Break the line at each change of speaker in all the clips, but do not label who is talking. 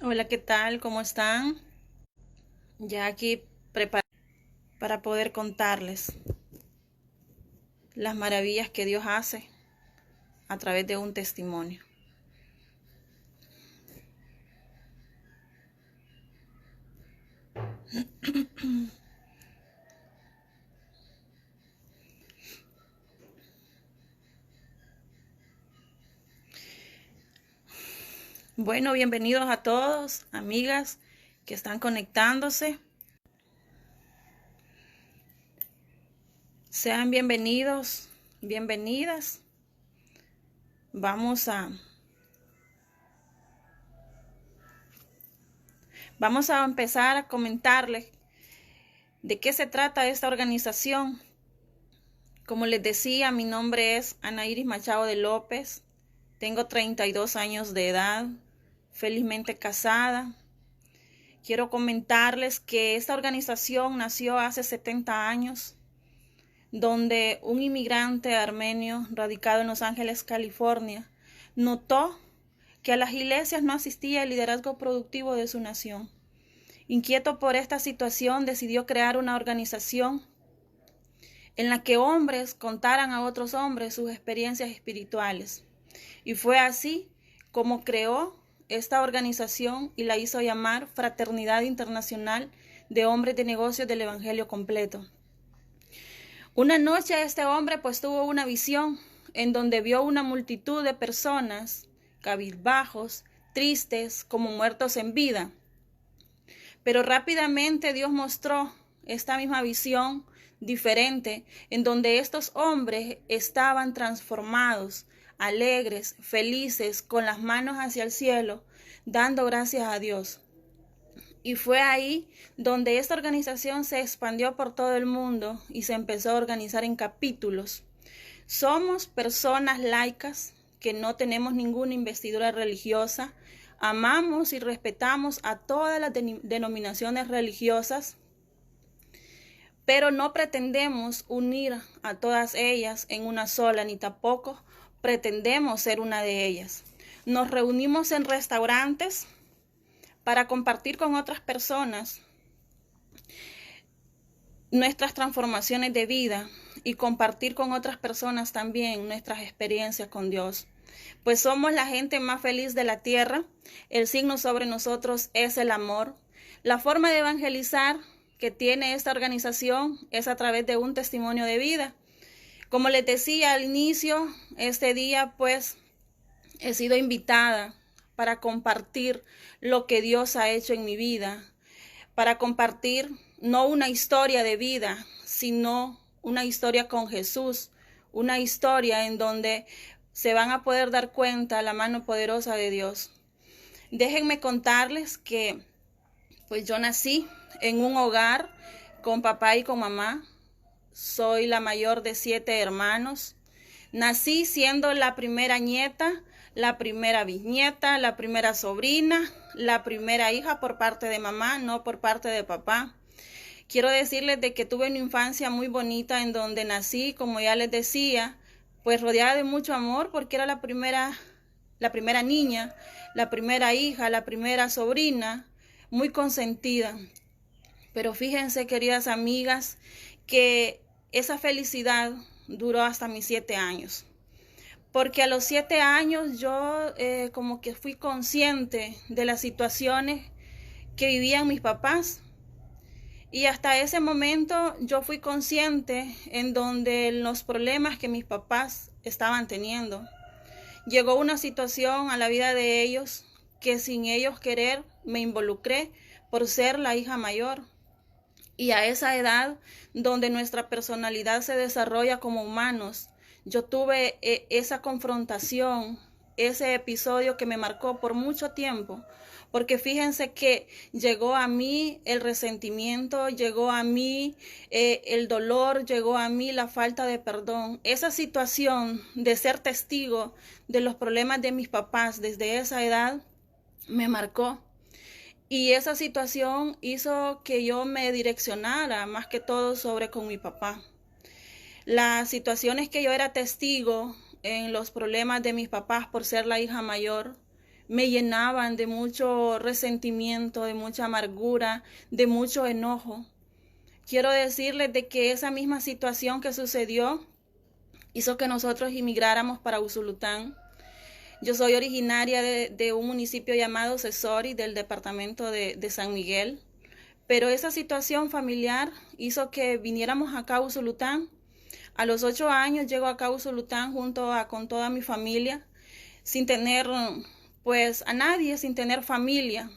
Hola, ¿qué tal? ¿Cómo están? Ya aquí preparada para poder contarles las maravillas que Dios hace a través de un testimonio. Bueno, bienvenidos a todos, amigas que están conectándose. Sean bienvenidos, bienvenidas. Vamos a empezar a comentarles de qué se trata esta organización. Como les decía, mi nombre es Ana Iris Machado de López. Tengo 32 años de edad, felizmente casada. Quiero comentarles que esta organización nació hace 70 años, donde un inmigrante armenio radicado en Los Ángeles, California, notó que a las iglesias no asistía el liderazgo productivo de su nación. Inquieto por esta situación, decidió crear una organización en la que hombres contaran a otros hombres sus experiencias espirituales. Y fue así como creó esta organización y la hizo llamar Fraternidad Internacional de Hombres de Negocios del Evangelio Completo. Una noche este hombre pues tuvo una visión en donde vio una multitud de personas cabizbajos, tristes, como muertos en vida. Pero rápidamente Dios mostró esta misma visión diferente, en donde estos hombres estaban transformados, alegres, felices, con las manos hacia el cielo, dando gracias a Dios. Y fue ahí donde esta organización se expandió por todo el mundo y se empezó a organizar en capítulos. Somos personas laicas que no tenemos ninguna investidura religiosa, amamos y respetamos a todas las denominaciones religiosas, pero no pretendemos unir a todas ellas en una sola, ni tampoco pretendemos ser una de ellas. Nos reunimos en restaurantes para compartir con otras personas nuestras transformaciones de vida y compartir con otras personas también nuestras experiencias con Dios. Pues somos la gente más feliz de la tierra, el signo sobre nosotros es el amor. La forma de evangelizar que tiene esta organización es a través de un testimonio de vida. Como les decía al inicio, este día pues he sido invitada para compartir lo que Dios ha hecho en mi vida, para compartir no una historia de vida, sino una historia con Jesús, una historia en donde se van a poder dar cuenta la mano poderosa de Dios. Déjenme contarles que pues yo nací en un hogar con papá y con mamá. Soy la mayor de 7 hermanos. Nací siendo la primera nieta, la primera bisnieta, la primera sobrina, la primera hija por parte de mamá, no por parte de papá. Quiero decirles de que tuve una infancia muy bonita en donde nací, como ya les decía, pues rodeada de mucho amor porque era la primera niña, la primera hija, la primera sobrina, muy consentida. Pero fíjense, queridas amigas, que esa felicidad duró hasta mis 7 años. Porque a los 7 años yo como que fui consciente de las situaciones que vivían mis papás. Y hasta ese momento yo fui consciente en donde los problemas que mis papás estaban teniendo. Llegó una situación a la vida de ellos que sin ellos querer me involucré por ser la hija mayor. Y a esa edad donde nuestra personalidad se desarrolla como humanos, yo tuve esa confrontación, ese episodio que me marcó por mucho tiempo, porque fíjense que llegó a mí el resentimiento, llegó a mí el dolor, llegó a mí la falta de perdón. Esa situación de ser testigo de los problemas de mis papás desde esa edad me marcó. Y esa situación hizo que yo me direccionara más que todo sobre con mi papá. Las situaciones que yo era testigo en los problemas de mis papás por ser la hija mayor me llenaban de mucho resentimiento, de mucha amargura, de mucho enojo. Quiero decirles de que esa misma situación que sucedió hizo que nosotros emigráramos para Usulután. Yo soy originaria de un municipio llamado Cesori, del departamento de San Miguel, pero esa situación familiar hizo que viniéramos acá a Usulután. A los 8 años llego acá a Usulután con toda mi familia, sin tener pues a nadie, sin tener familia,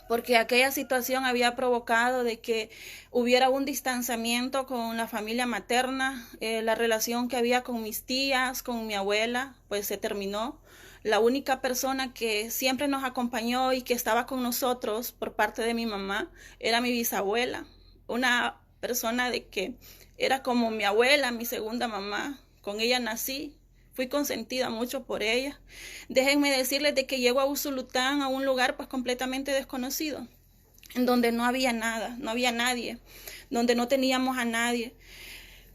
porque aquella situación había provocado de que hubiera un distanciamiento con la familia materna, la relación que había con mis tías, con mi abuela, pues se terminó. La única persona que siempre nos acompañó y que estaba con nosotros por parte de mi mamá era mi bisabuela, una persona de que era como mi abuela, mi segunda mamá. Con ella nací, fui consentida mucho por ella. Déjenme decirles de que llego a Usulután, a un lugar pues completamente desconocido, en donde no había nada, no había nadie, donde no teníamos a nadie.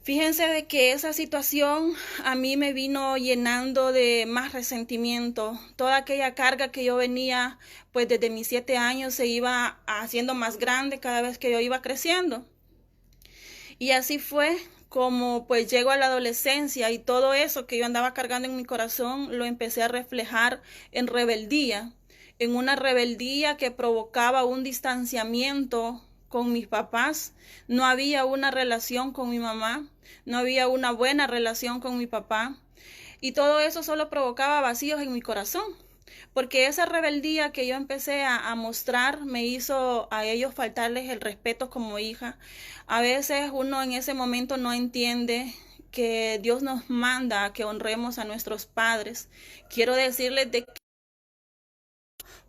Fíjense de que esa situación a mí me vino llenando de más resentimiento. Toda aquella carga que yo venía, pues desde mis 7 años se iba haciendo más grande cada vez que yo iba creciendo. Y así fue como pues llego a la adolescencia y todo eso que yo andaba cargando en mi corazón lo empecé a reflejar en rebeldía, en una rebeldía que provocaba un distanciamiento con mis papás. No había una relación con mi mamá, no había una buena relación con mi papá, y todo eso solo provocaba vacíos en mi corazón, porque esa rebeldía que yo empecé a mostrar me hizo a ellos faltarles el respeto como hija. A veces uno en ese momento no entiende que Dios nos manda a que honremos a nuestros padres. Quiero decirles de que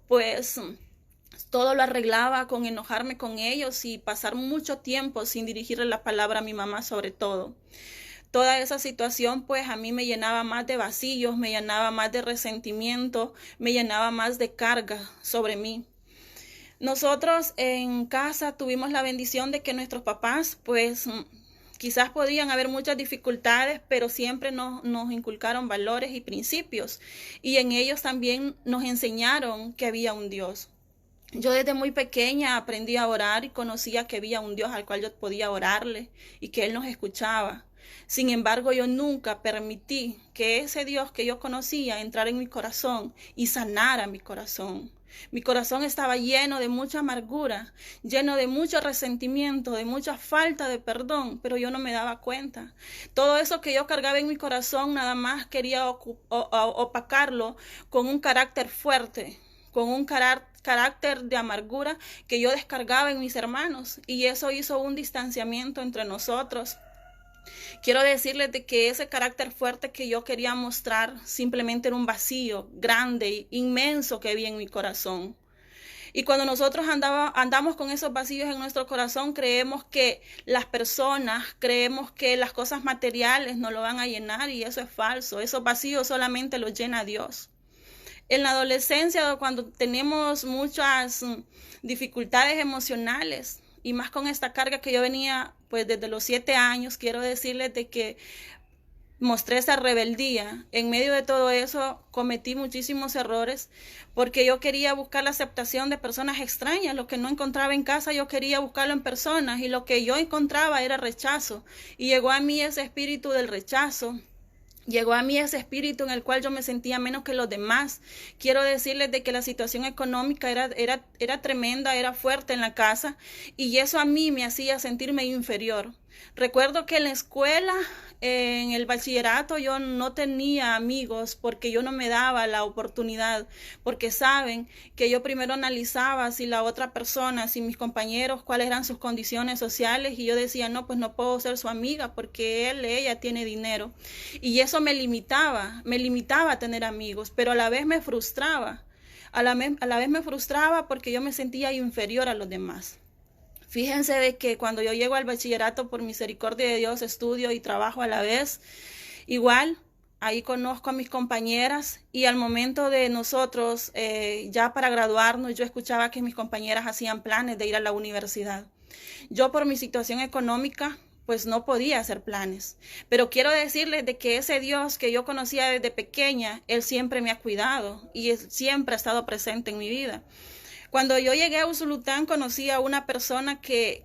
pues todo lo arreglaba con enojarme con ellos y pasar mucho tiempo sin dirigirle la palabra a mi mamá sobre todo. Toda esa situación pues a mí me llenaba más de vacíos, me llenaba más de resentimiento, me llenaba más de carga sobre mí. Nosotros en casa tuvimos la bendición de que nuestros papás pues quizás podían haber muchas dificultades, pero siempre nos inculcaron valores y principios, y en ellos también nos enseñaron que había un Dios. Yo desde muy pequeña aprendí a orar y conocía que había un Dios al cual yo podía orarle y que Él nos escuchaba. Sin embargo, yo nunca permití que ese Dios que yo conocía entrara en mi corazón y sanara mi corazón. Mi corazón estaba lleno de mucha amargura, lleno de mucho resentimiento, de mucha falta de perdón, pero yo no me daba cuenta. Todo eso que yo cargaba en mi corazón nada más quería opacarlo con un carácter fuerte, con un carácter de amargura que yo descargaba en mis hermanos, y eso hizo un distanciamiento entre nosotros. Quiero decirles de que ese carácter fuerte que yo quería mostrar simplemente era un vacío grande, inmenso que había en mi corazón. Y cuando nosotros andamos con esos vacíos en nuestro corazón, creemos que las personas, creemos que las cosas materiales nos lo van a llenar, y eso es falso. Esos vacíos solamente los llena Dios. En la adolescencia, cuando tenemos muchas dificultades emocionales, y más con esta carga que yo venía pues desde los 7 años, quiero decirles de que mostré esa rebeldía. En medio de todo eso cometí muchísimos errores, porque yo quería buscar la aceptación de personas extrañas. Lo que no encontraba en casa yo quería buscarlo en personas, y lo que yo encontraba era rechazo, y llegó a mí ese espíritu del rechazo. Llegó a mí ese espíritu en el cual yo me sentía menos que los demás. Quiero decirles de que la situación económica era tremenda, era fuerte en la casa, y eso a mí me hacía sentirme inferior. Recuerdo que en la escuela, en el bachillerato, yo no tenía amigos porque yo no me daba la oportunidad, porque saben que yo primero analizaba si la otra persona, si mis compañeros, cuáles eran sus condiciones sociales, y yo decía, no, pues no puedo ser su amiga porque ella tiene dinero. Y eso me limitaba a tener amigos, pero a la vez me frustraba. A la vez me frustraba porque yo me sentía inferior a los demás. Fíjense de que cuando yo llego al bachillerato, por misericordia de Dios, estudio y trabajo a la vez. Igual, ahí conozco a mis compañeras, y al momento de nosotros, ya para graduarnos, yo escuchaba que mis compañeras hacían planes de ir a la universidad. Yo, por mi situación económica, pues no podía hacer planes. Pero quiero decirles de que ese Dios que yo conocía desde pequeña, Él siempre me ha cuidado y Él siempre ha estado presente en mi vida. Cuando yo llegué a Usulután, conocí a una persona que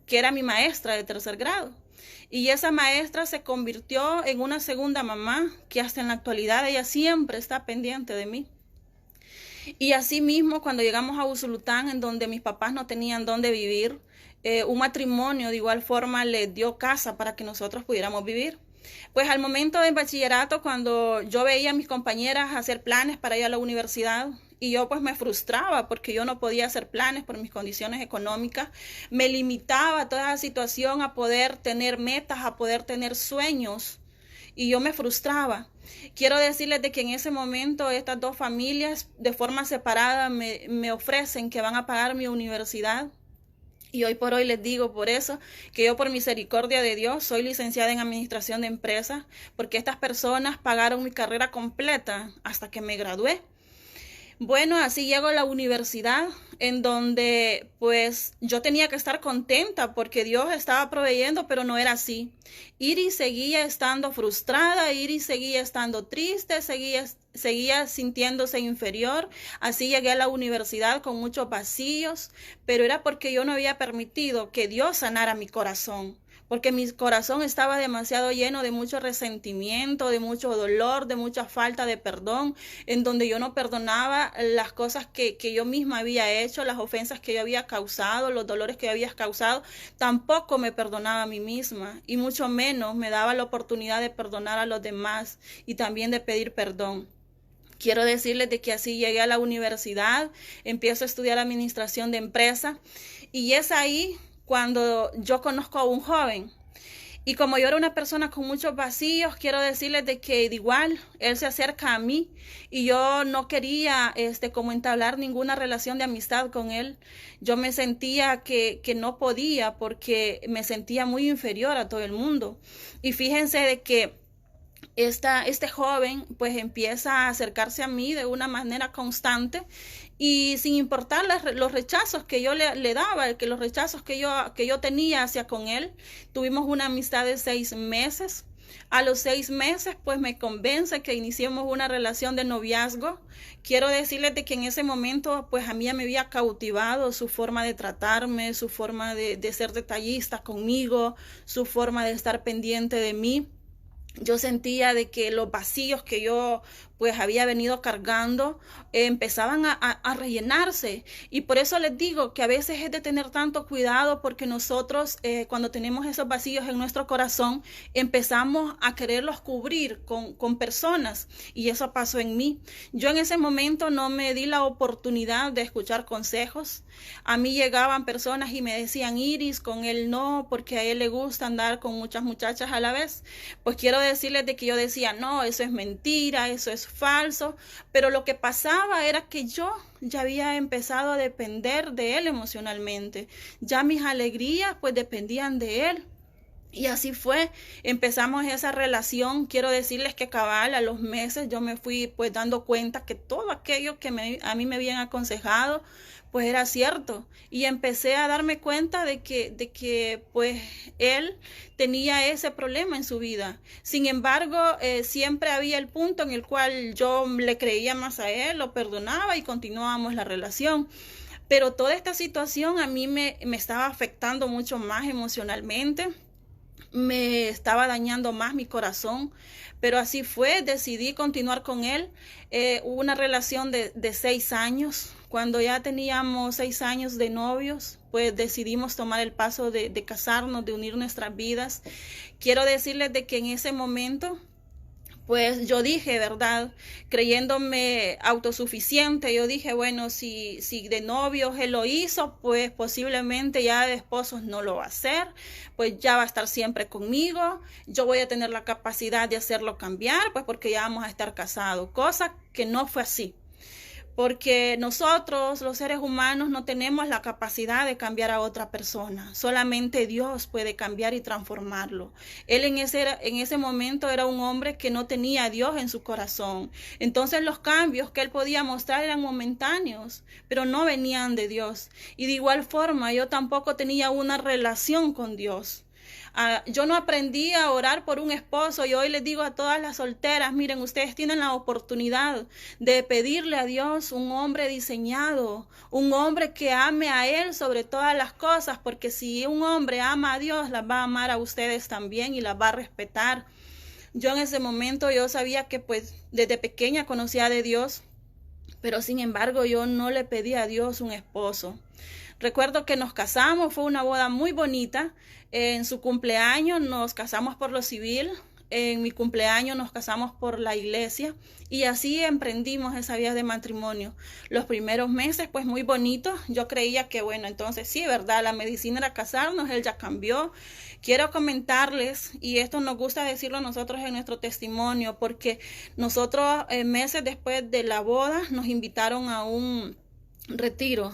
era mi maestra de 3er grado. Y esa maestra se convirtió en una segunda mamá, que hasta en la actualidad ella siempre está pendiente de mí. Y así mismo, cuando llegamos a Usulután, en donde mis papás no tenían dónde vivir, un matrimonio de igual forma les dio casa para que nosotros pudiéramos vivir. Pues al momento del bachillerato, cuando yo veía a mis compañeras hacer planes para ir a la universidad, y yo pues me frustraba porque yo no podía hacer planes por mis condiciones económicas, me limitaba toda esa situación a poder tener metas, a poder tener sueños, y yo me frustraba. Quiero decirles de que en ese momento estas dos familias de forma separada me ofrecen que van a pagar mi universidad. Y hoy por hoy les digo por eso que yo por misericordia de Dios soy licenciada en administración de empresas, porque estas personas pagaron mi carrera completa hasta que me gradué. Bueno, así llego a la universidad, en donde pues yo tenía que estar contenta porque Dios estaba proveyendo, pero no era así. Iris seguía estando frustrada, Iris seguía estando triste, seguía sintiéndose inferior. Así llegué a la universidad con muchos vacíos, pero era porque yo no había permitido que Dios sanara mi corazón. Porque mi corazón estaba demasiado lleno de mucho resentimiento, de mucho dolor, de mucha falta de perdón, en donde yo no perdonaba las cosas que yo misma había hecho, las ofensas que yo había causado, los dolores que yo había causado. Tampoco me perdonaba a mí misma y mucho menos me daba la oportunidad de perdonar a los demás y también de pedir perdón. Quiero decirles de que así llegué a la universidad, empiezo a estudiar administración de empresas y es ahí cuando yo conozco a un joven. Y como yo era una persona con muchos vacíos, quiero decirles de que de igual él se acerca a mí y yo no quería como entablar ninguna relación de amistad con él. Yo me sentía que no podía porque me sentía muy inferior a todo el mundo. Y fíjense de que este joven pues empieza a acercarse a mí de una manera constante y sin importar los rechazos que yo le daba, los rechazos que yo tenía hacia con él. Tuvimos una amistad de 6 meses. A los 6 meses pues me convence que iniciemos una relación de noviazgo. Quiero decirles de que en ese momento pues a mí me había cautivado su forma de tratarme, su forma de ser detallista conmigo, su forma de estar pendiente de mí. Yo sentía de que los vacíos que yo pues había venido cargando empezaban a rellenarse, y por eso les digo que a veces es de tener tanto cuidado, porque nosotros cuando tenemos esos vacíos en nuestro corazón empezamos a quererlos cubrir con personas, y eso pasó en mí. Yo en ese momento no me di la oportunidad de escuchar consejos. A mí llegaban personas y me decían: Iris, con él no, porque a él le gusta andar con muchas muchachas a la vez. Pues quiero decirles de que yo decía: no, eso es mentira, eso es falso. Pero lo que pasaba era que yo ya había empezado a depender de él emocionalmente. Ya mis alegrías pues dependían de él. Y así fue, empezamos esa relación. Quiero decirles que cabal a los meses yo me fui pues dando cuenta que todo aquello que a mí me habían aconsejado pues era cierto, y empecé a darme cuenta de que pues él tenía ese problema en su vida. Sin embargo, siempre había el punto en el cual yo le creía más a él, lo perdonaba y continuábamos la relación. Pero toda esta situación a mí me estaba afectando mucho más emocionalmente, me estaba dañando más mi corazón, pero así fue, decidí continuar con él. Hubo una relación de 6 años. Cuando ya teníamos 6 años de novios, pues decidimos tomar el paso de casarnos, de unir nuestras vidas. Quiero decirles de que en ese momento pues yo dije, ¿verdad? Creyéndome autosuficiente, yo dije, bueno, si de novios él lo hizo, pues posiblemente ya de esposos no lo va a hacer, pues ya va a estar siempre conmigo, yo voy a tener la capacidad de hacerlo cambiar, pues porque ya vamos a estar casados, cosa que no fue así. Porque nosotros, los seres humanos, no tenemos la capacidad de cambiar a otra persona. Solamente Dios puede cambiar y transformarlo. Él en ese momento era un hombre que no tenía a Dios en su corazón. Entonces los cambios que él podía mostrar eran momentáneos, pero no venían de Dios. Y de igual forma yo tampoco tenía una relación con Dios. Yo no aprendí a orar por un esposo y hoy les digo a todas las solteras, miren, ustedes tienen la oportunidad de pedirle a Dios un hombre diseñado, un hombre que ame a Él sobre todas las cosas, porque si un hombre ama a Dios, las va a amar a ustedes también y las va a respetar. Yo en ese momento yo sabía que pues desde pequeña conocía de Dios, pero sin embargo yo no le pedí a Dios un esposo. Recuerdo que nos casamos, fue una boda muy bonita. En su cumpleaños nos casamos por lo civil, en mi cumpleaños nos casamos por la iglesia y así emprendimos esa vida de matrimonio. Los primeros meses pues muy bonitos, yo creía que bueno, entonces sí, ¿verdad? La medicina era casarnos, él ya cambió. Quiero comentarles, y esto nos gusta decirlo nosotros en nuestro testimonio, porque nosotros meses después de la boda nos invitaron a un retiro.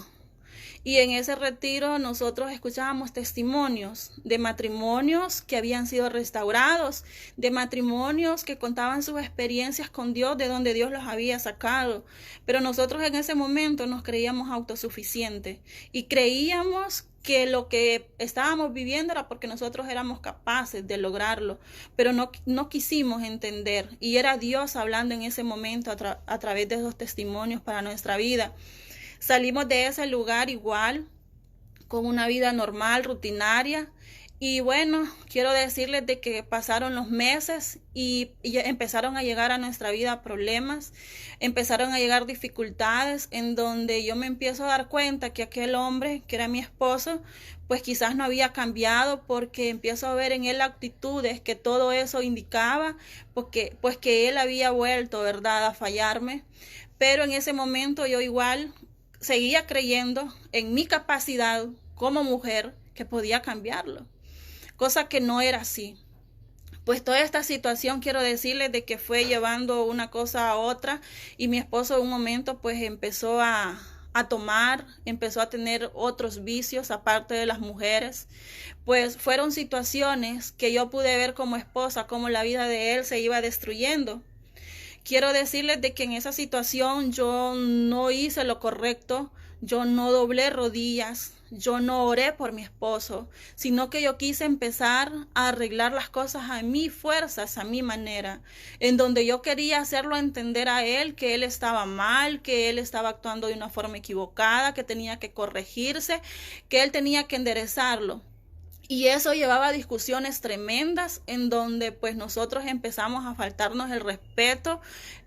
Y en ese retiro nosotros escuchábamos testimonios de matrimonios que habían sido restaurados, de matrimonios que contaban sus experiencias con Dios, de donde Dios los había sacado. Pero nosotros en ese momento nos creíamos autosuficientes y creíamos que lo que estábamos viviendo era porque nosotros éramos capaces de lograrlo, pero no quisimos entender. Y era Dios hablando en ese momento a través de esos testimonios para nuestra vida. Salimos de ese lugar igual, con una vida normal, rutinaria. Y bueno, quiero decirles de que pasaron los meses y empezaron a llegar a nuestra vida problemas, empezaron a llegar dificultades en donde yo me empiezo a dar cuenta que aquel hombre, que era mi esposo, pues quizás no había cambiado porque empiezo a ver en él actitudes que todo eso indicaba, porque, pues que él había vuelto, ¿verdad?, a fallarme. Pero en ese momento yo igual seguía creyendo en mi capacidad como mujer que podía cambiarlo, cosa que no era así. Pues toda esta situación quiero decirles de que fue llevando una cosa a otra y mi esposo en un momento pues empezó a tomar, empezó a tener otros vicios aparte de las mujeres. Pues fueron situaciones que yo pude ver como esposa, cómo la vida de él se iba destruyendo. Quiero decirles de que en esa situación yo no hice lo correcto, yo no doblé rodillas, yo no oré por mi esposo, sino que yo quise empezar a arreglar las cosas a mi fuerzas, a mi manera, en donde yo quería hacerlo entender a él que él estaba mal, que él estaba actuando de una forma equivocada, que tenía que corregirse, que él tenía que enderezarlo. Y eso llevaba a discusiones tremendas en donde pues nosotros empezamos a faltarnos el respeto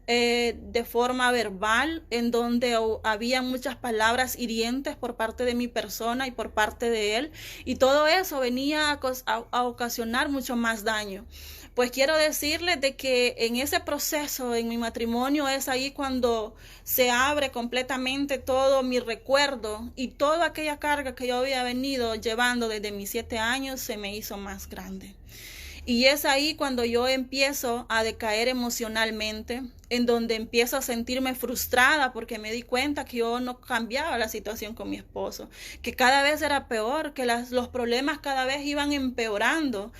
de forma verbal, en donde había muchas palabras hirientes por parte de mi persona y por parte de él. Y todo eso venía a ocasionar mucho más daño. Pues quiero decirles de que en ese proceso, en mi matrimonio, es ahí cuando se abre completamente todo mi recuerdo y toda aquella carga que yo había venido llevando desde mis 7 años se me hizo más grande. Y es ahí cuando yo empiezo a decaer emocionalmente, en donde empiezo a sentirme frustrada porque me di cuenta que yo no cambiaba la situación con mi esposo, que cada vez era peor, que los problemas cada vez iban empeorando,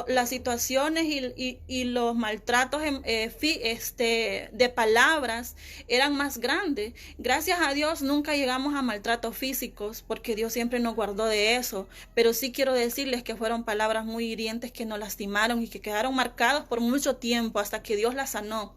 las situaciones y los maltratos de palabras eran más grandes. Gracias a Dios nunca llegamos a maltratos físicos porque Dios siempre nos guardó de eso, pero sí quiero decirles que fueron palabras muy hirientes que nos lastimaron y que quedaron marcadas por mucho tiempo hasta que Dios las sanó.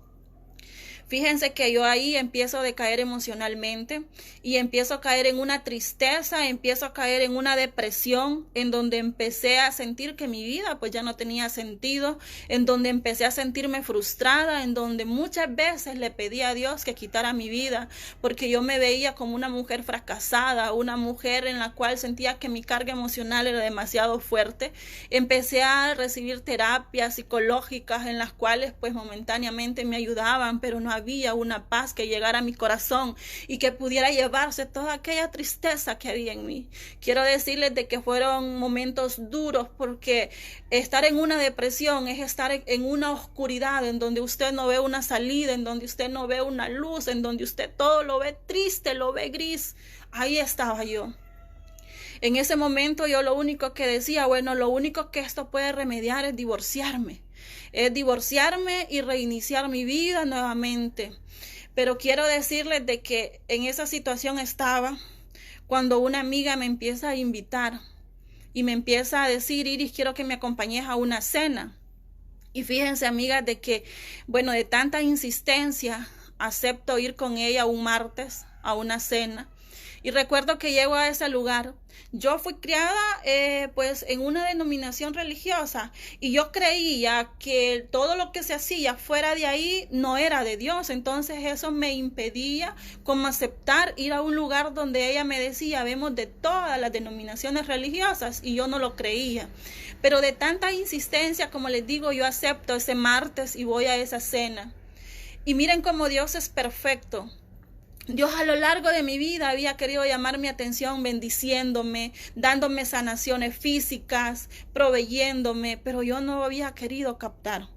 Fíjense que yo ahí empiezo a decaer emocionalmente y empiezo a caer en una tristeza, empiezo a caer en una depresión, en donde empecé a sentir que mi vida pues ya no tenía sentido, en donde empecé a sentirme frustrada, en donde muchas veces le pedí a Dios que quitara mi vida, porque yo me veía como una mujer fracasada, una mujer en la cual sentía que mi carga emocional era demasiado fuerte. Empecé a recibir terapias psicológicas en las cuales pues momentáneamente me ayudaban, pero no había una paz que llegara a mi corazón y que pudiera llevarse toda aquella tristeza que había en mí. Quiero decirles de que fueron momentos duros porque estar en una depresión es estar en una oscuridad en donde usted no ve una salida, en donde usted no ve una luz, en donde usted todo lo ve triste, lo ve gris. Ahí estaba yo. En ese momento yo lo único que decía, bueno, lo único que esto puede remediar es divorciarme y reiniciar mi vida nuevamente. Pero quiero decirles de que en esa situación estaba cuando una amiga me empieza a invitar y me empieza a decir: Iris, quiero que me acompañes a una cena. Y fíjense, amigas, de que, bueno, de tanta insistencia, acepto ir con ella un martes a una cena. Y recuerdo que llego a ese lugar. Yo fui criada pues en una denominación religiosa, y yo creía que todo lo que se hacía fuera de ahí no era de Dios. Entonces eso me impedía como aceptar ir a un lugar donde ella me decía: vemos de todas las denominaciones religiosas, y yo no lo creía. Pero de tanta insistencia, como les digo, yo acepto ese martes y voy a esa cena. Y miren cómo Dios es perfecto. Dios a lo largo de mi vida había querido llamar mi atención, bendiciéndome, dándome sanaciones físicas, proveyéndome, pero yo no había querido captar.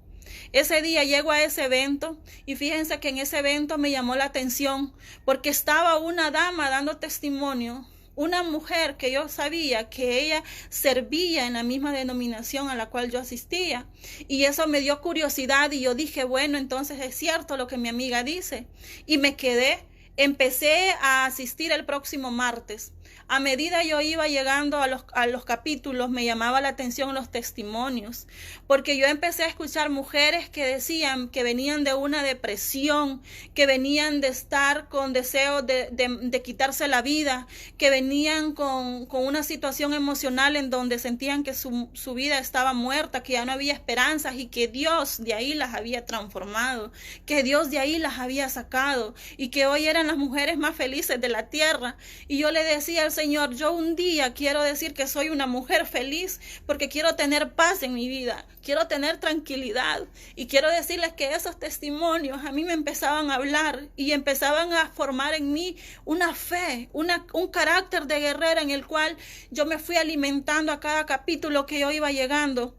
Ese día llego a ese evento, y fíjense que en ese evento me llamó la atención porque estaba una dama dando testimonio, una mujer que yo sabía que ella servía en la misma denominación a la cual yo asistía, y eso me dio curiosidad, y yo dije: bueno, entonces es cierto lo que mi amiga dice, y me quedé. Empecé a asistir el próximo martes. A medida yo iba llegando a los capítulos, me llamaba la atención los testimonios, porque yo empecé a escuchar mujeres que decían que venían de una depresión, que venían de estar con deseos de quitarse la vida, que venían con una situación emocional en donde sentían que su vida estaba muerta, que ya no había esperanzas, y que Dios de ahí las había transformado, que Dios de ahí las había sacado, y que hoy eran las mujeres más felices de la tierra. Y yo le decía al Señor: yo un día quiero decir que soy una mujer feliz, porque quiero tener paz en mi vida, quiero tener tranquilidad, y quiero decirles que esos testimonios a mí me empezaban a hablar y empezaban a formar en mí una fe, un carácter de guerrera, en el cual yo me fui alimentando a cada capítulo que yo iba llegando.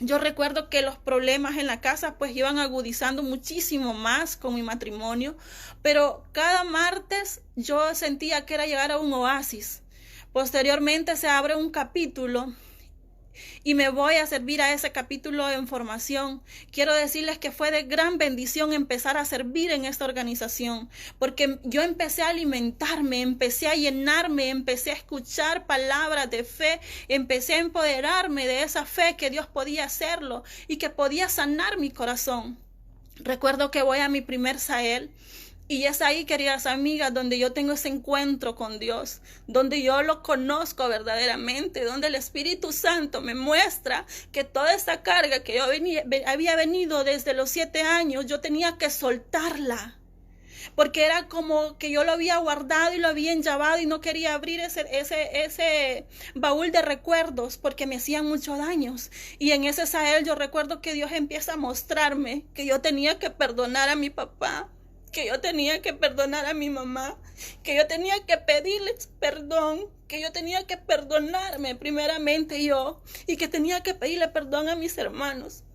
Yo recuerdo que los problemas en la casa pues iban agudizando muchísimo más con mi matrimonio, pero cada martes yo sentía que era llegar a un oasis. Posteriormente se abre un capítulo y me voy a servir a ese capítulo en formación. Quiero decirles que fue de gran bendición empezar a servir en esta organización, porque yo empecé a alimentarme, empecé a llenarme, empecé a escuchar palabras de fe, empecé a empoderarme de esa fe que Dios podía hacerlo y que podía sanar mi corazón. Recuerdo que voy a mi primer Sahel. Y es ahí, queridas amigas, donde yo tengo ese encuentro con Dios, donde yo lo conozco verdaderamente, donde el Espíritu Santo me muestra que toda esa carga que yo había venido desde los 7 años, yo tenía que soltarla, porque era como que yo lo había guardado y lo había enllavado, y no quería abrir ese baúl de recuerdos, porque me hacían muchos daños. Y en ese Sahel yo recuerdo que Dios empieza a mostrarme que yo tenía que perdonar a mi papá, que yo tenía que perdonar a mi mamá, que yo tenía que pedirles perdón, que yo tenía que perdonarme primeramente yo, y que tenía que pedirle perdón a mis hermanos.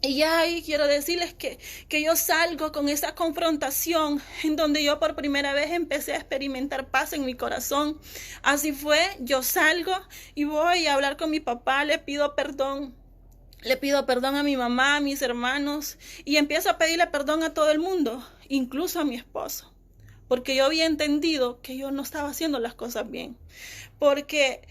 Y ya ahí quiero decirles que yo salgo con esa confrontación, en donde yo por primera vez empecé a experimentar paz en mi corazón. Así fue, yo salgo y voy a hablar con mi papá, le pido perdón. Le pido perdón a mi mamá, a mis hermanos, y empiezo a pedirle perdón a todo el mundo, incluso a mi esposo, porque yo había entendido que yo no estaba haciendo las cosas bien. Porque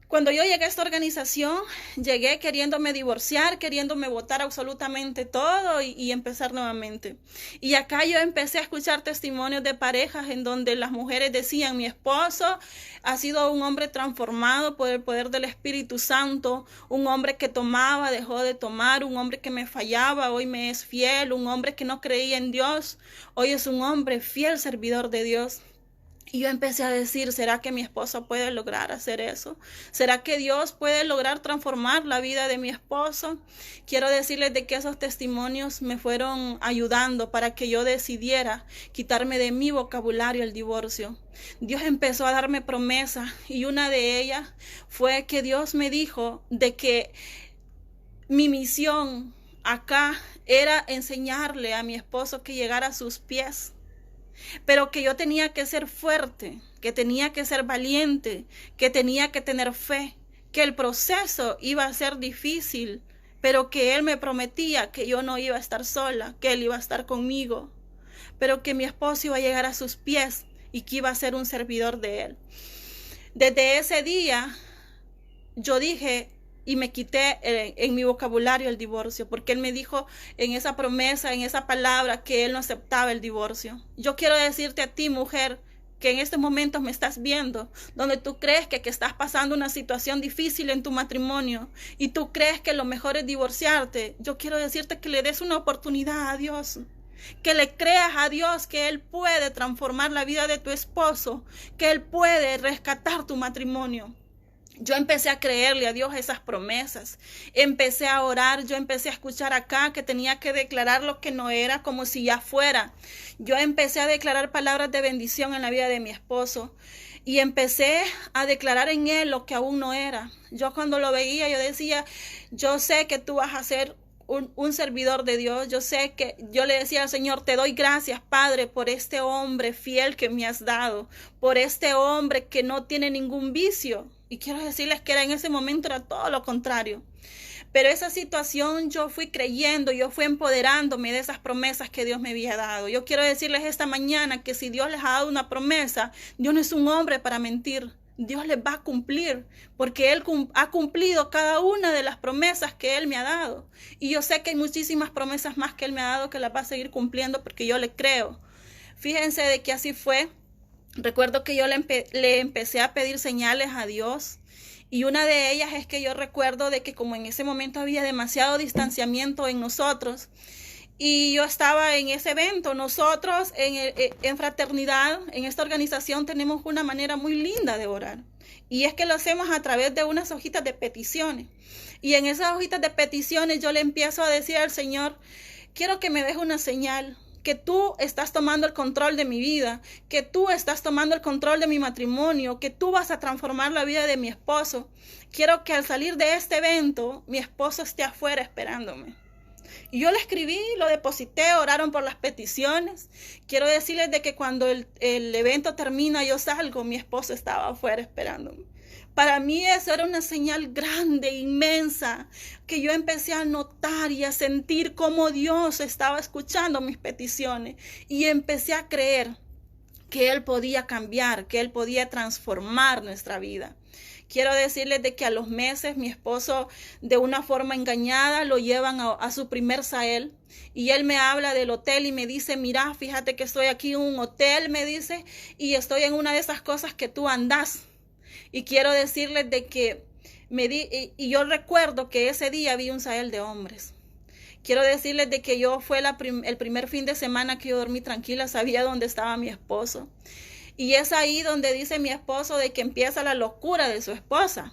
cuando yo llegué a esta organización, llegué queriéndome divorciar, queriéndome botar absolutamente todo y empezar nuevamente. Y acá yo empecé a escuchar testimonios de parejas en donde las mujeres decían: mi esposo ha sido un hombre transformado por el poder del Espíritu Santo, un hombre que tomaba, dejó de tomar, un hombre que me fallaba, hoy me es fiel, un hombre que no creía en Dios, hoy es un hombre fiel servidor de Dios. Y yo empecé a decir: ¿será que mi esposo puede lograr hacer eso? ¿Será que Dios puede lograr transformar la vida de mi esposo? Quiero decirles de que esos testimonios me fueron ayudando para que yo decidiera quitarme de mi vocabulario el divorcio. Dios empezó a darme promesas, y una de ellas fue que Dios me dijo de que mi misión acá era enseñarle a mi esposo que llegara a sus pies, pero que yo tenía que ser fuerte, que tenía que ser valiente, que tenía que tener fe, que el proceso iba a ser difícil, pero que Él me prometía que yo no iba a estar sola, que Él iba a estar conmigo, pero que mi esposo iba a llegar a sus pies y que iba a ser un servidor de Él. Desde ese día yo dije y me quité en mi vocabulario el divorcio, porque él me dijo en esa promesa, en esa palabra, que él no aceptaba el divorcio. Yo quiero decirte a ti, mujer, que en estos momentos me estás viendo, donde tú crees que estás pasando una situación difícil en tu matrimonio y tú crees que lo mejor es divorciarte. Yo quiero decirte que le des una oportunidad a Dios, que le creas a Dios que Él puede transformar la vida de tu esposo, que Él puede rescatar tu matrimonio. Yo empecé a creerle a Dios esas promesas, empecé a orar, yo empecé a escuchar acá que tenía que declarar lo que no era como si ya fuera. Yo empecé a declarar palabras de bendición en la vida de mi esposo y empecé a declarar en él lo que aún no era. Yo cuando lo veía, yo decía, yo sé que tú vas a ser un servidor de Dios. Yo sé que yo le decía al Señor, te doy gracias, Padre, por este hombre fiel que me has dado, por este hombre que no tiene ningún vicio. Y quiero decirles que en ese momento era todo lo contrario. Pero esa situación yo fui creyendo, yo fui empoderándome de esas promesas que Dios me había dado. Yo quiero decirles esta mañana que si Dios les ha dado una promesa, Dios no es un hombre para mentir. Dios les va a cumplir, porque Él ha cumplido cada una de las promesas que Él me ha dado. Y yo sé que hay muchísimas promesas más que Él me ha dado que las va a seguir cumpliendo porque yo le creo. Fíjense de que así fue. Recuerdo que yo le empecé a pedir señales a Dios. Y una de ellas es que yo recuerdo de que como en ese momento había demasiado distanciamiento en nosotros, y yo estaba en ese evento. Nosotros en Fraternidad, en esta organización, tenemos una manera muy linda de orar. Y es que lo hacemos a través de unas hojitas de peticiones. Y en esas hojitas de peticiones yo le empiezo a decir al Señor, quiero que me deje una señal, que tú estás tomando el control de mi vida, que tú estás tomando el control de mi matrimonio, que tú vas a transformar la vida de mi esposo. Quiero que al salir de este evento, mi esposo esté afuera esperándome. Y yo le escribí, lo deposité, oraron por las peticiones. Quiero decirles de que cuando el evento termina, yo salgo, mi esposo estaba afuera esperándome. Para mí eso era una señal grande, inmensa, que yo empecé a notar y a sentir cómo Dios estaba escuchando mis peticiones. Y empecé a creer que Él podía cambiar, que Él podía transformar nuestra vida. Quiero decirles de que a los meses mi esposo, de una forma engañada, lo llevan a su primer Sahel, y él me habla del hotel y me dice, mira, fíjate que estoy aquí en un hotel, me dice, y estoy en una de esas cosas que tú andas. Y quiero decirles de que y yo recuerdo que ese día vi un Sahel de hombres. Quiero decirles de que yo fue el primer fin de semana que yo dormí tranquila, sabía dónde estaba mi esposo. Y es ahí donde dice mi esposo de que empieza la locura de su esposa.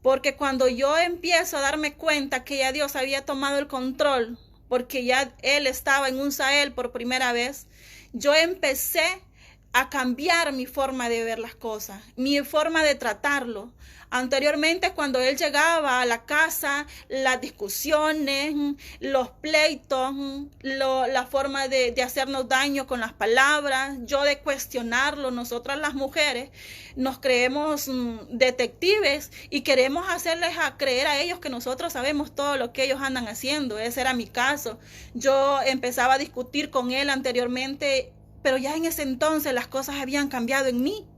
Porque cuando yo empiezo a darme cuenta que ya Dios había tomado el control, porque ya él estaba en un Sahel por primera vez, yo empecé a cambiar mi forma de ver las cosas, mi forma de tratarlo. Anteriormente, cuando él llegaba a la casa, las discusiones, los pleitos, la forma de hacernos daño con las palabras, yo de cuestionarlo, nosotras las mujeres nos creemos detectives y queremos hacerles a creer a ellos que nosotros sabemos todo lo que ellos andan haciendo. Ese era mi caso. Yo empezaba a discutir con él anteriormente, pero ya en ese entonces las cosas habían cambiado en mí.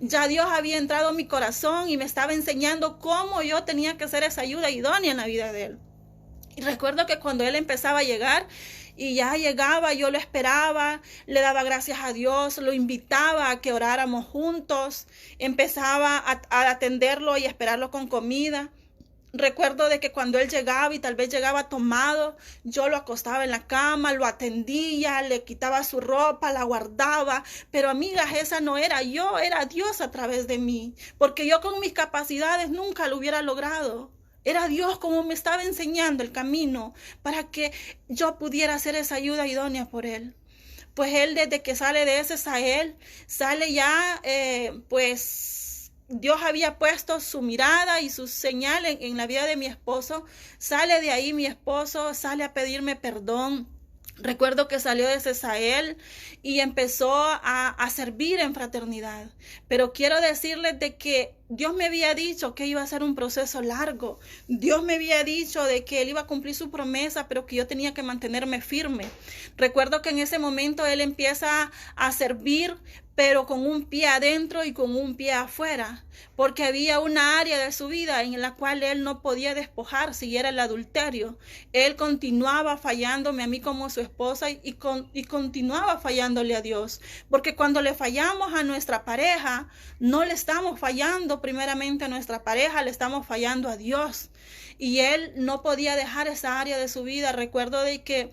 Ya Dios había entrado en mi corazón y me estaba enseñando cómo yo tenía que ser esa ayuda idónea en la vida de él. Y recuerdo que cuando él empezaba a llegar y ya llegaba, yo lo esperaba, le daba gracias a Dios, lo invitaba a que oráramos juntos, empezaba a atenderlo y a esperarlo con comida. Recuerdo de que cuando él llegaba y tal vez llegaba tomado, yo lo acostaba en la cama, lo atendía, le quitaba su ropa, la guardaba. Pero amigas, esa no era yo, era Dios a través de mí. Porque yo con mis capacidades nunca lo hubiera logrado. Era Dios como me estaba enseñando el camino para que yo pudiera hacer esa ayuda idónea por él. Pues él desde que sale de ese Sahel, sale ya pues Dios había puesto su mirada y su señal en la vida de mi esposo. Sale de ahí mi esposo, sale a pedirme perdón. Recuerdo que salió de ese Sahel y empezó a servir en Fraternidad. Pero quiero decirles de que Dios me había dicho que iba a ser un proceso largo. Dios me había dicho de que Él iba a cumplir su promesa, pero que yo tenía que mantenerme firme. Recuerdo que en ese momento Él empieza a servir, pero con un pie adentro y con un pie afuera, porque había una área de su vida en la cual Él no podía despojarse, y era el adulterio. Él continuaba fallándome a mí como su esposa y continuaba fallándole a Dios, porque cuando le fallamos a nuestra pareja, no le estamos fallando primeramente a nuestra pareja, le estamos fallando a Dios. Y Él no podía dejar esa área de su vida. Recuerdo de que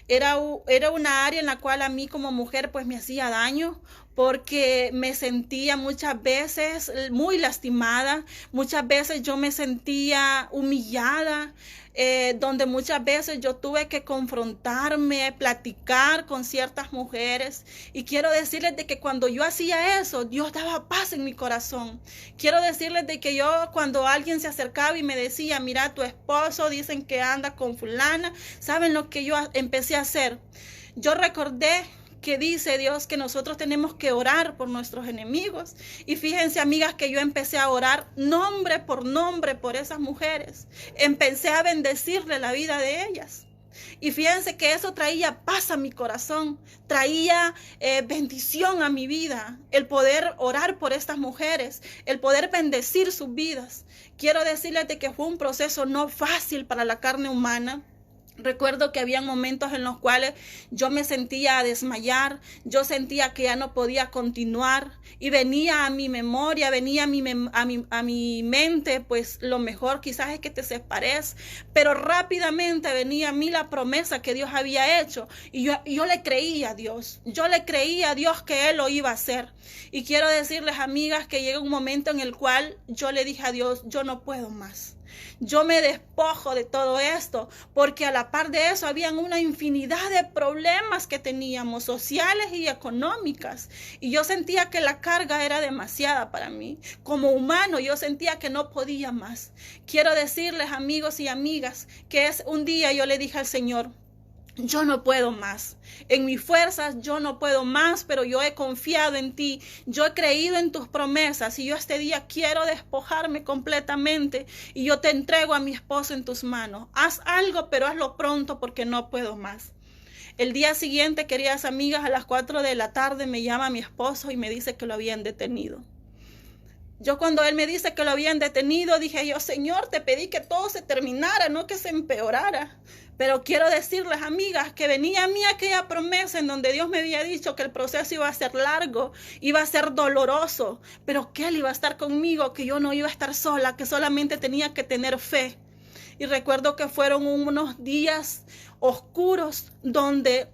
era una área en la cual a mí como mujer pues me hacía daño, porque me sentía muchas veces muy lastimada, muchas veces yo me sentía humillada, donde muchas veces yo tuve que confrontarme, platicar con ciertas mujeres. Y quiero decirles de que cuando yo hacía eso, Dios daba paz en mi corazón. Quiero decirles de que yo, cuando alguien se acercaba y me decía, mira, tu esposo dicen que anda con fulana, ¿saben lo que yo empecé a hacer? Yo recordé que dice Dios que nosotros tenemos que orar por nuestros enemigos. Y fíjense, amigas, que yo empecé a orar nombre por esas mujeres. Empecé a bendecirle la vida de ellas. Y fíjense que eso traía paz a mi corazón, traía bendición a mi vida, el poder orar por estas mujeres, el poder bendecir sus vidas. Quiero decirles de que fue un proceso no fácil para la carne humana. Recuerdo que había momentos en los cuales yo me sentía a desmayar, yo sentía que ya no podía continuar, y venía a mi memoria, venía a mi mente, pues lo mejor quizás es que te separes, pero rápidamente venía a mí la promesa que Dios había hecho, y yo le creía a Dios, yo le creía a Dios que Él lo iba a hacer. Y quiero decirles, amigas, que llega un momento en el cual yo le dije a Dios, yo no puedo más. Yo me despojo de todo esto, porque a la par de eso habían una infinidad de problemas que teníamos, sociales y económicas. Y yo sentía que la carga era demasiada para mí. Como humano, yo sentía que no podía más. Quiero decirles, amigos y amigas, que un día yo le dije al Señor, yo no puedo más. En mis fuerzas yo no puedo más, pero yo he confiado en ti. Yo he creído en tus promesas y yo este día quiero despojarme completamente y yo te entrego a mi esposo en tus manos. Haz algo, pero hazlo pronto porque no puedo más. El día siguiente, queridas amigas, a las 4 de la tarde me llama mi esposo y me dice que lo habían detenido. Yo cuando él me dice que lo habían detenido, dije yo, Señor, te pedí que todo se terminara, no que se empeorara. Pero quiero decirles, amigas, que venía a mí aquella promesa en donde Dios me había dicho que el proceso iba a ser largo, iba a ser doloroso, pero que Él iba a estar conmigo, que yo no iba a estar sola, que solamente tenía que tener fe. Y recuerdo que fueron unos días oscuros donde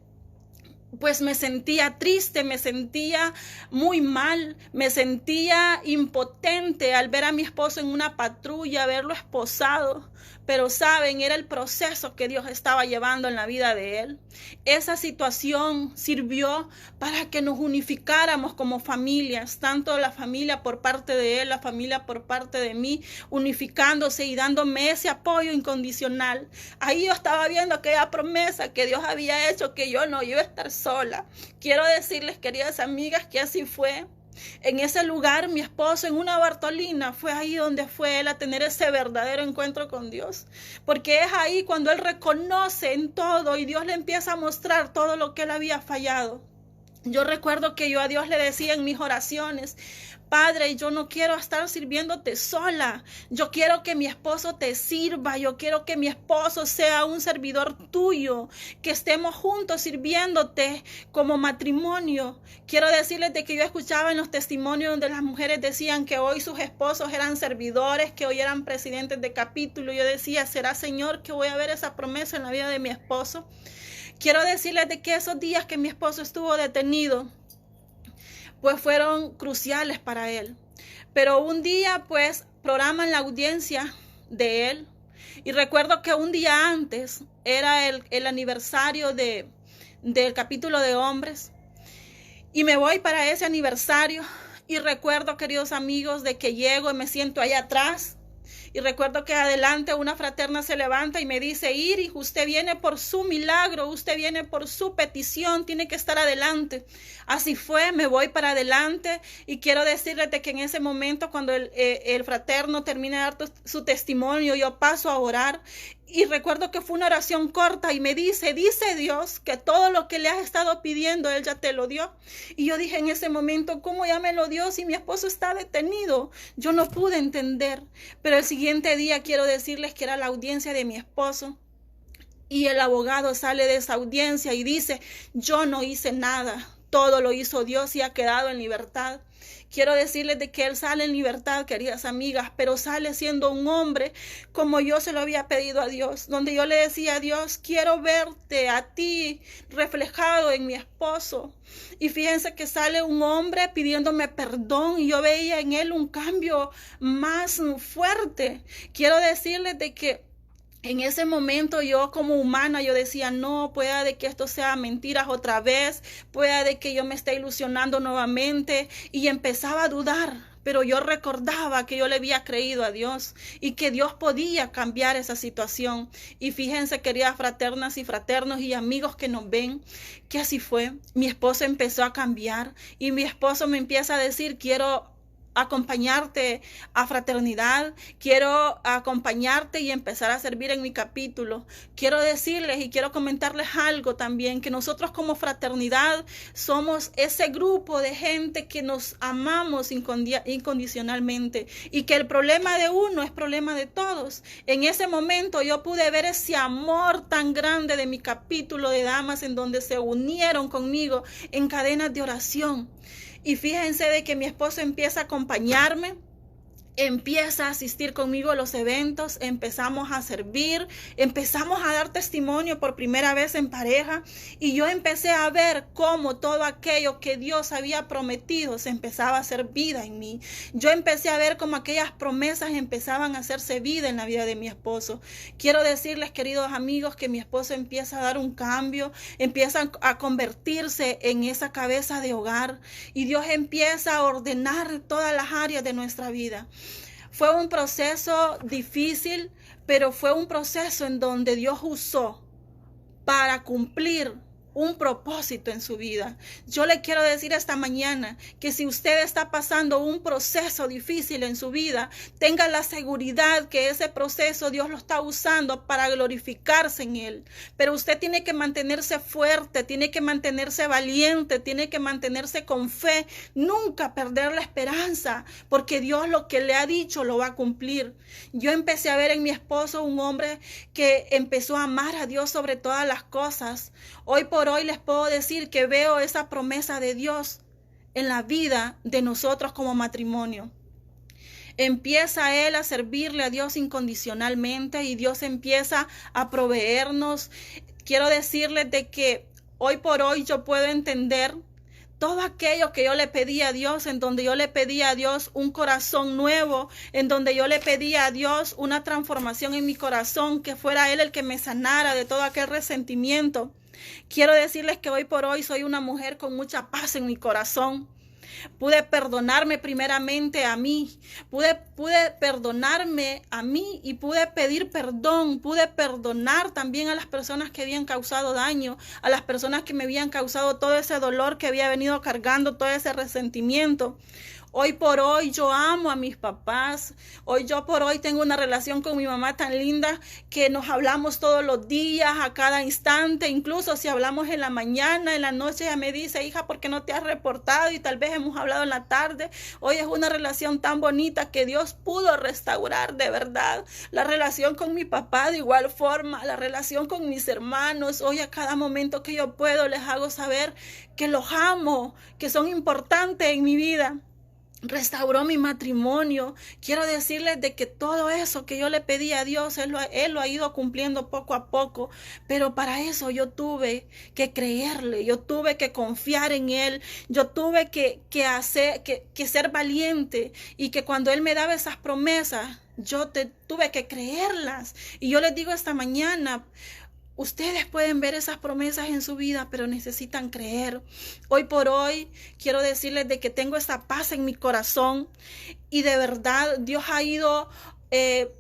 pues me sentía triste, me sentía muy mal, me sentía impotente al ver a mi esposo en una patrulla, verlo esposado. Pero saben, era el proceso que Dios estaba llevando en la vida de él. Esa situación sirvió para que nos unificáramos como familias, tanto la familia por parte de él, la familia por parte de mí, unificándose y dándome ese apoyo incondicional. Ahí yo estaba viendo aquella promesa que Dios había hecho, que yo no iba a estar sola. Quiero decirles, queridas amigas, que así fue. En ese lugar, mi esposo, en una Bartolina, fue ahí donde fue él a tener ese verdadero encuentro con Dios. Porque es ahí cuando él reconoce en todo y Dios le empieza a mostrar todo lo que él había fallado. Yo recuerdo que yo a Dios le decía en mis oraciones, Padre, yo no quiero estar sirviéndote sola. Yo quiero que mi esposo te sirva. Yo quiero que mi esposo sea un servidor tuyo. Que estemos juntos sirviéndote como matrimonio. Quiero decirles de que yo escuchaba en los testimonios donde las mujeres decían que hoy sus esposos eran servidores, que hoy eran presidentes de capítulo. Yo decía, ¿será, Señor, que voy a ver esa promesa en la vida de mi esposo? Quiero decirles de que esos días que mi esposo estuvo detenido, pues fueron cruciales para él. Pero un día, pues, programan la audiencia de él. Y recuerdo que un día antes era el aniversario del capítulo de hombres. Y me voy para ese aniversario. Y recuerdo, queridos amigos, de que llego y me siento allá atrás. Y recuerdo que adelante una fraterna se levanta y me dice: Iris, usted viene por su milagro, usted viene por su petición, tiene que estar adelante. Así fue, me voy para adelante y quiero decirles de que en ese momento, cuando el fraterno termina de dar su testimonio, yo paso a orar. Y recuerdo que fue una oración corta y me dice Dios que todo lo que le has estado pidiendo, Él ya te lo dio. Y yo dije en ese momento: ¿cómo ya me lo dio si mi esposo está detenido? Yo no pude entender. Pero el siguiente día quiero decirles que era la audiencia de mi esposo. Y el abogado sale de esa audiencia y dice: yo no hice nada, todo lo hizo Dios y ha quedado en libertad. Quiero decirles de que él sale en libertad, queridas amigas, pero sale siendo un hombre como yo se lo había pedido a Dios, donde yo le decía a Dios: quiero verte a ti reflejado en mi esposo. Y fíjense que sale un hombre pidiéndome perdón y yo veía en él un cambio más fuerte. Quiero decirles de que en ese momento yo como humana yo decía: no, pueda de que esto sea mentiras otra vez, pueda de que yo me esté ilusionando nuevamente, y empezaba a dudar. Pero yo recordaba que yo le había creído a Dios y que Dios podía cambiar esa situación. Y fíjense, queridas fraternas y fraternos y amigos que nos ven, que así fue. Mi esposo empezó a cambiar y mi esposo me empieza a decir: quiero acompañarte a fraternidad, quiero acompañarte y empezar a servir en mi capítulo. Quiero decirles y quiero comentarles algo también, que nosotros como fraternidad somos ese grupo de gente que nos amamos incondicionalmente y que el problema de uno es problema de todos. En ese momento yo pude ver ese amor tan grande de mi capítulo de damas, en donde se unieron conmigo en cadenas de oración. Y fíjense de que mi esposo empieza a acompañarme, empieza a asistir conmigo a los eventos, empezamos a servir, empezamos a dar testimonio por primera vez en pareja, y yo empecé a ver cómo todo aquello que Dios había prometido se empezaba a hacer vida en mí. Yo empecé a ver cómo aquellas promesas empezaban a hacerse vida en la vida de mi esposo. Quiero decirles, queridos amigos, que mi esposo empieza a dar un cambio, empieza a convertirse en esa cabeza de hogar, y Dios empieza a ordenar todas las áreas de nuestra vida. Fue un proceso difícil, pero fue un proceso en donde Dios usó para cumplir un propósito en su vida. Yo le quiero decir esta mañana que si usted está pasando un proceso difícil en su vida, tenga la seguridad que ese proceso Dios lo está usando para glorificarse en él. Pero usted tiene que mantenerse fuerte, tiene que mantenerse valiente, tiene que mantenerse con fe, nunca perder la esperanza, porque Dios lo que le ha dicho lo va a cumplir. Yo empecé a ver en mi esposo un hombre que empezó a amar a Dios sobre todas las cosas. Hoy por hoy les puedo decir que veo esa promesa de Dios en la vida de nosotros como matrimonio. Empieza él a servirle a Dios incondicionalmente y Dios empieza a proveernos. Quiero decirles de que hoy por hoy yo puedo entender todo aquello que yo le pedí a Dios, en donde yo le pedí a Dios un corazón nuevo, en donde yo le pedí a Dios una transformación en mi corazón, que fuera Él el que me sanara de todo aquel resentimiento. Quiero decirles que hoy por hoy soy una mujer con mucha paz en mi corazón. Pude perdonarme primeramente a mí, pude perdonarme a mí y pude pedir perdón, pude perdonar también a las personas que habían causado daño, a las personas que me habían causado todo ese dolor que había venido cargando, todo ese resentimiento. Hoy por hoy yo amo a mis papás. Yo por hoy tengo una relación con mi mamá tan linda que nos hablamos todos los días, a cada instante. Incluso si hablamos en la mañana, en la noche, ella me dice: hija, ¿por qué no te has reportado? Y tal vez hemos hablado en la tarde. Hoy es una relación tan bonita que Dios pudo restaurar de verdad. La relación con mi papá de igual forma, la relación con mis hermanos. Hoy a cada momento que yo puedo les hago saber que los amo, que son importantes en mi vida. Restauró mi matrimonio. Quiero decirles de que todo eso que yo le pedí a Dios, Él lo ha ido cumpliendo poco a poco, pero para eso yo tuve que creerle, yo tuve que confiar en Él, yo tuve que ser valiente, y que cuando Él me daba esas promesas, tuve que creerlas. Y yo les digo esta mañana: ustedes pueden ver esas promesas en su vida, pero necesitan creer. Hoy por hoy quiero decirles de que tengo esa paz en mi corazón, y de verdad Dios ha ido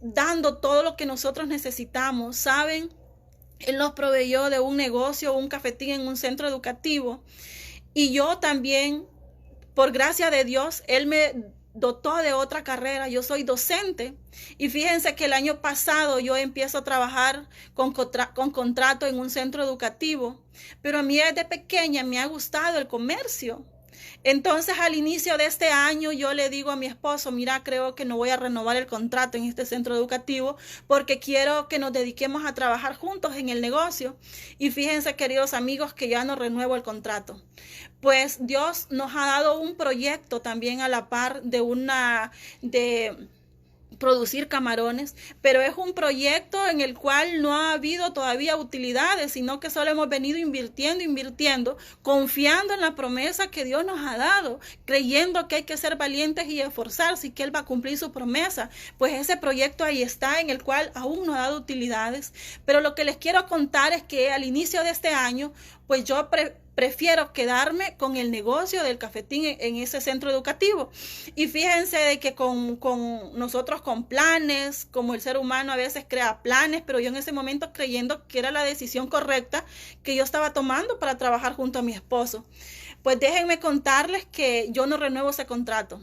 dando todo lo que nosotros necesitamos, ¿saben? Él nos proveyó de un negocio, un cafetín en un centro educativo. Y yo también, por gracia de Dios, Él me dotó de otra carrera. Yo soy docente. Y fíjense que el año pasado yo empiezo a trabajar con contrato en un centro educativo. Pero a mí desde pequeña me ha gustado el comercio. Entonces, al inicio de este año, yo le digo a mi esposo, mira, creo que no voy a renovar el contrato en este centro educativo porque quiero que nos dediquemos a trabajar juntos en el negocio. Y fíjense, queridos amigos, que ya no renuevo el contrato. Pues Dios nos ha dado un proyecto también a la par de producir camarones, pero es un proyecto en el cual no ha habido todavía utilidades, sino que solo hemos venido invirtiendo, confiando en la promesa que Dios nos ha dado, creyendo que hay que ser valientes y esforzarse y que Él va a cumplir su promesa. Pues ese proyecto ahí está, en el cual aún no ha dado utilidades, pero lo que les quiero contar es que al inicio de este año, pues yo prefiero quedarme con el negocio del cafetín en ese centro educativo. Y fíjense de que con nosotros con planes, como el ser humano a veces crea planes, pero yo en ese momento creyendo que era la decisión correcta que yo estaba tomando para trabajar junto a mi esposo. Pues déjenme contarles que yo no renuevo ese contrato.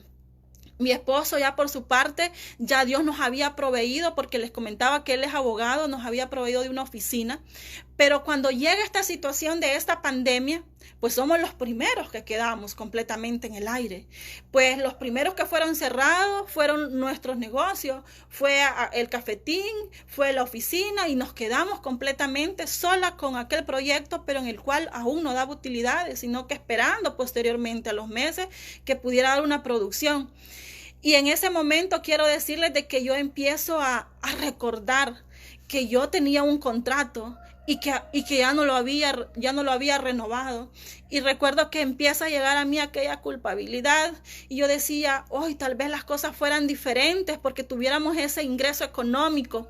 Mi esposo ya por su parte, ya Dios nos había proveído, porque les comentaba que él es abogado, nos había proveído de una oficina. Pero cuando llega esta situación de esta pandemia, pues somos los primeros que quedamos completamente en el aire. Pues los primeros que fueron cerrados fueron nuestros negocios, fue el cafetín, fue la oficina, y nos quedamos completamente solas con aquel proyecto, pero en el cual aún no daba utilidades, sino que esperando posteriormente a los meses que pudiera dar una producción. Y en ese momento quiero decirles de que yo empiezo a recordar que yo tenía un contrato y que ya no lo había renovado. Y recuerdo que empieza a llegar a mí aquella culpabilidad, y yo decía, hoy tal vez las cosas fueran diferentes porque tuviéramos ese ingreso económico.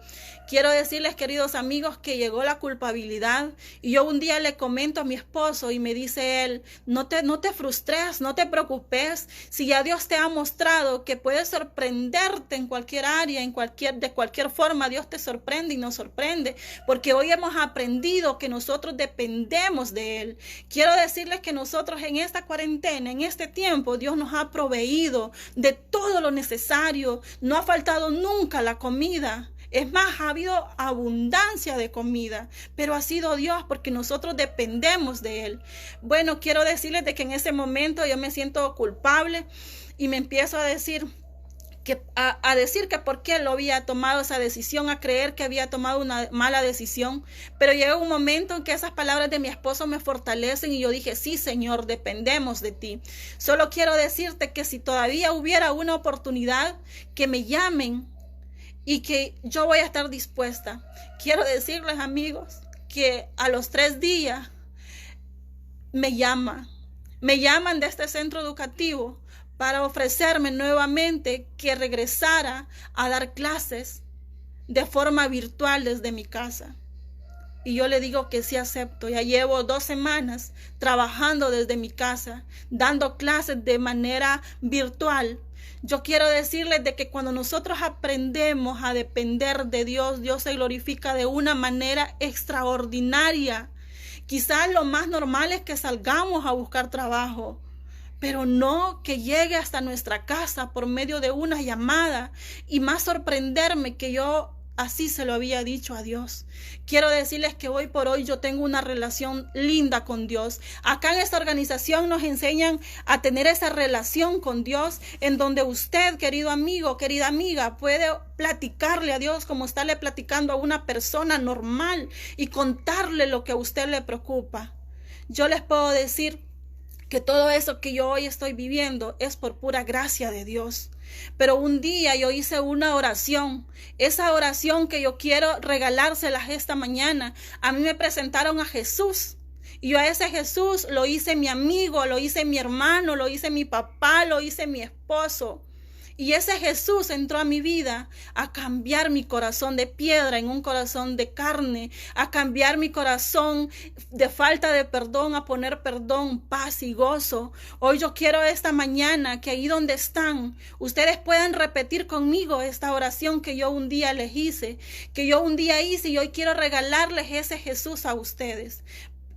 Quiero decirles, queridos amigos, que llegó la culpabilidad, y yo un día le comento a mi esposo y me dice él, no te frustres, no te preocupes, si ya Dios te ha mostrado que puedes sorprenderte en cualquier área, de cualquier forma, Dios te sorprende y nos sorprende, porque hoy hemos aprendido que nosotros dependemos de Él. Quiero decirles que nosotros en esta cuarentena, en este tiempo, Dios nos ha proveído de todo lo necesario, no ha faltado nunca la comida. Es más, ha habido abundancia de comida, pero ha sido Dios porque nosotros dependemos de Él. Bueno, quiero decirles de que en ese momento yo me siento culpable y me empiezo a decir que por qué lo había tomado esa decisión, a creer que había tomado una mala decisión. Pero llega un momento en que esas palabras de mi esposo me fortalecen y yo dije, sí, Señor, dependemos de ti. Solo quiero decirte que si todavía hubiera una oportunidad, que me llamen y que yo voy a estar dispuesta. Quiero decirles, amigos, que a los 3 días me llaman de este centro educativo para ofrecerme nuevamente que regresara a dar clases de forma virtual desde mi casa. Y yo le digo que sí acepto. Ya llevo 2 semanas trabajando desde mi casa, dando clases de manera virtual. Yo quiero decirles de que cuando nosotros aprendemos a depender de Dios, Dios se glorifica de una manera extraordinaria. Quizás lo más normal es que salgamos a buscar trabajo, pero no que llegue hasta nuestra casa por medio de una llamada, y más sorprenderme que yo así se lo había dicho a Dios. Quiero decirles que hoy por hoy yo tengo una relación linda con Dios. Acá en esta organización nos enseñan a tener esa relación con Dios, en donde usted, querido amigo, querida amiga, puede platicarle a Dios como estarle platicando a una persona normal y contarle lo que a usted le preocupa. Yo les puedo decir que todo eso que yo hoy estoy viviendo es por pura gracia de Dios. Pero un día yo hice una oración, esa oración que yo quiero regalárselas esta mañana. A mí me presentaron a Jesús, y yo a ese Jesús lo hice mi amigo, lo hice mi hermano, lo hice mi papá, lo hice mi esposo. Y ese Jesús entró a mi vida a cambiar mi corazón de piedra en un corazón de carne, a cambiar mi corazón de falta de perdón, a poner perdón, paz y gozo. Hoy yo quiero esta mañana que ahí donde están, ustedes puedan repetir conmigo esta oración que yo un día les hice, que yo un día hice, y hoy quiero regalarles ese Jesús a ustedes.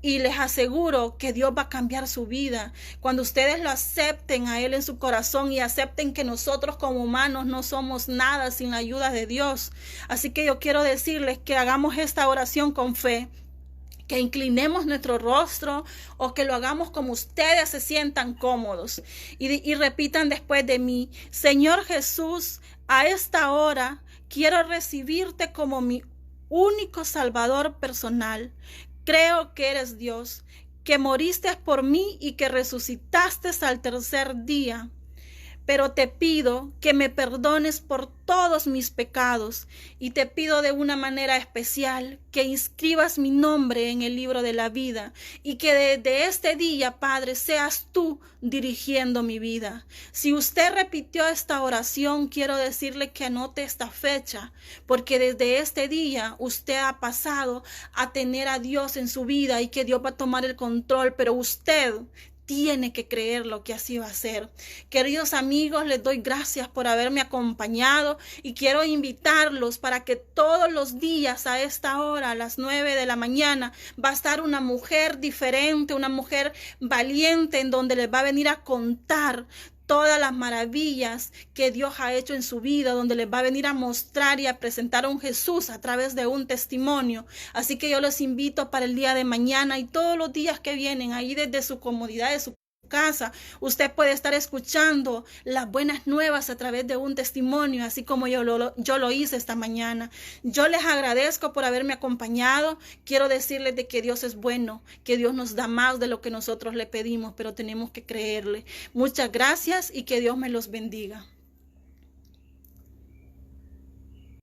Y les aseguro que Dios va a cambiar su vida cuando ustedes lo acepten a Él en su corazón y acepten que nosotros como humanos no somos nada sin la ayuda de Dios. Así que yo quiero decirles que hagamos esta oración con fe, que inclinemos nuestro rostro o que lo hagamos como ustedes se sientan cómodos. Y repitan después de mí: Señor Jesús, a esta hora quiero recibirte como mi único Salvador personal. Creo que eres Dios, que moriste por mí y que resucitaste al tercer día. Pero te pido que me perdones por todos mis pecados y te pido de una manera especial que inscribas mi nombre en el libro de la vida y que desde este día, Padre, seas tú dirigiendo mi vida. Si usted repitió esta oración, quiero decirle que anote esta fecha, porque desde este día usted ha pasado a tener a Dios en su vida y que Dios va a tomar el control, pero usted tiene que creerlo que así va a ser. Queridos amigos, les doy gracias por haberme acompañado y quiero invitarlos para que todos los días a esta hora, a las 9 de la mañana, va a estar una mujer diferente, una mujer valiente, en donde les va a venir a contar todas las maravillas que Dios ha hecho en su vida, donde les va a venir a mostrar y a presentar a un Jesús a través de un testimonio. Así que yo los invito para el día de mañana y todos los días que vienen, ahí desde su comodidad de su casa, usted puede estar escuchando las buenas nuevas a través de un testimonio, así como yo lo hice esta mañana. Yo les agradezco por haberme acompañado. Quiero decirles de que Dios es bueno, que Dios nos da más de lo que nosotros le pedimos, pero tenemos que creerle. Muchas gracias y que Dios me los bendiga.